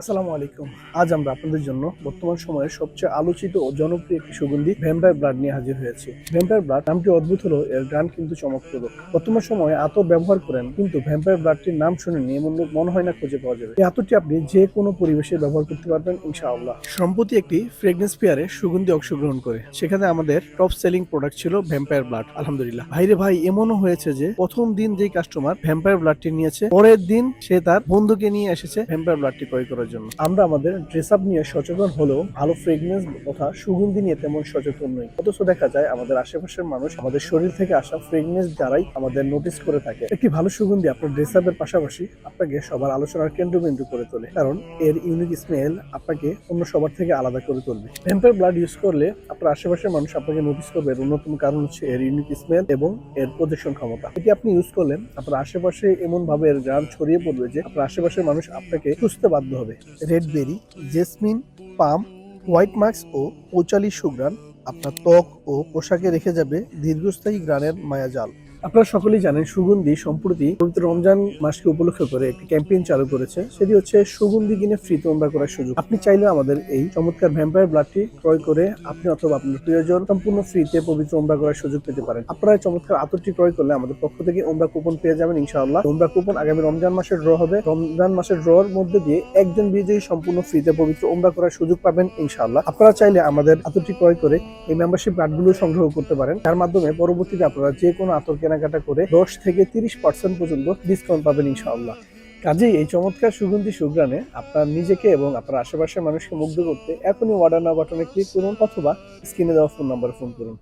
আসসালামু আলাইকুম। আজ আমরা আপনাদের জন্য বর্তমান সময়ের সবচেয়ে আলোচিত ও জনপ্রিয় একটি সুগন্ধি ভ্যাম্পায়ার ব্লাড নিয়ে হাজির হয়েছে। ভ্যাম্পায়ার ব্লাড নামটি অদ্ভুত হলেও এর গান কিন্তু চমকপ্রদ। বর্তমান সময়ে আতর ব্যবহার করেন, কিন্তু ভ্যাম্পায়ার ব্লাডটির নাম শুনেনি এমন লোক মনে হয় না খুঁজে পাওয়া যাবে। এই আতরটি আপনি যে কোনো পরিবেশে ব্যবহার করতে পারবেন ইনশাআল্লাহ। সম্প্রতি একটি ফ্রেগনেন্স ফেয়ারে সুগন্ধি অংশগ্রহণ করে, সেখানে আমাদের টপ সেলিং প্রোডাক্ট ছিল ভ্যাম্পায়ার ব্লাড। আলহামদুলিল্লাহ ভাইরে ভাই, এমনও হয়েছে যে প্রথম দিন যে কাস্টমার ভ্যাম্পায়ার ব্লাডটি নিয়েছে, পরের দিন সে তার বন্ধুকে নিয়ে এসেছে ভ্যাম্পায়ার ব্লাডটি ক্রয় করার জন্য। আমরা আমাদের ড্রেস আপ নিয়ে সচেতন হলেও ভালো ফ্রেগনেন্স তথা সুগন্ধি নিয়ে তেমন সচেতন নই। অথচ দেখা যায় আমাদের আশেপাশের মানুষ আমাদের শরীর থেকে আসা ফ্রেগনেন্স দ্বারাই আমাদের নোটিস করে থাকে। একটি ভালো সুগন্ধি আপনার ড্রেস আপের পাশাপাশি আপনাকে সবার আলোচনার কেন্দ্রবিন্দু করে তোলে, কারণ এর ইউনিক স্মেল আপনাকে অন্য সবার থেকে আলাদা করে তুলবে। ভ্যাম্পায়ার ব্লাড ইউজ করলে আপনার আশেপাশের মানুষ আপনাকে নোটিস করবে। এর অন্যতম কারণ হচ্ছে এর ইউনিক স্মেল এবং এর প্রজেকশন ক্ষমতা। এটি আপনি ইউজ করলেন আপনার আশেপাশে এমন ভাবে এর গ্রাম ছড়িয়ে পড়বে যে আপনার আশেপাশের মানুষ আপনাকে খুঁজতে বাধ্য হবে। রেড বেরি, জেসমিন, পাম, হোয়াইট মাস্ক ও পৌচালি সুঘ্রাণ আপনার ত্বক ও পোশাকে রেখে যাবে দীর্ঘস্থায়ী ঘ্রাণের মায়াজাল। আপনারা সকলেই জানেন সুগন্ধি সম্প্রতি পবিত্র রমজান মাসকে উপলক্ষ করে একটি ক্যাম্পেইন চালু করেছে, সেটি হচ্ছে সুগন্ধি কিনে ফ্রিতে ওমরা করার সুযোগ। আপনি চাইলে আমাদের এই চমৎকার ভ্যাম্পায়ার ব্লাডটি ক্রয় করে আপনি অথবা আপনার প্রিয়জন সম্পূর্ণ ফ্রিতে পবিত্র ওমরা করার সুযোগ পেতে পারেন। আপনারা এই চমৎকার আতরটি ক্রয় করলে আমাদের পক্ষ থেকে ওমরা কুপন পেয়ে যাবেন ইনশাআল্লাহ। ওমরা কুপন আগামী রমজান মাসের ড্র হবে। রমজান মাসের ড্রর মধ্যে দিয়ে একজন বিজয়ী সম্পূর্ণ ফ্রিতে পবিত্র ওমরা করার সুযোগ পাবেন ইনশাআল্লাহ। আপনারা চাইলে আমাদের আতরটি ক্রয় করে এই মেম্বারশিপ কার্ডগুলো সংগ্রহ করতে পারেন, যার মাধ্যমে পরবর্তীতে আপনারা যে কোনো আতর কেনাকাটা করে 10 থেকে 30% পর্যন্ত ডিসকাউন্ট পাবেন ইনশাআল্লাহ। কাজেই এই চমৎকার সুগন্ধি সুঘ্রাণে আপনার নিজেকে এবং আপনার আশেপাশের মানুষকে মুগ্ধ করতে এখনই অর্ডার নাও বাটনে ক্লিক করুন অথবা স্ক্রিনে দেওয়া ফোন নাম্বারে ফোন করুন।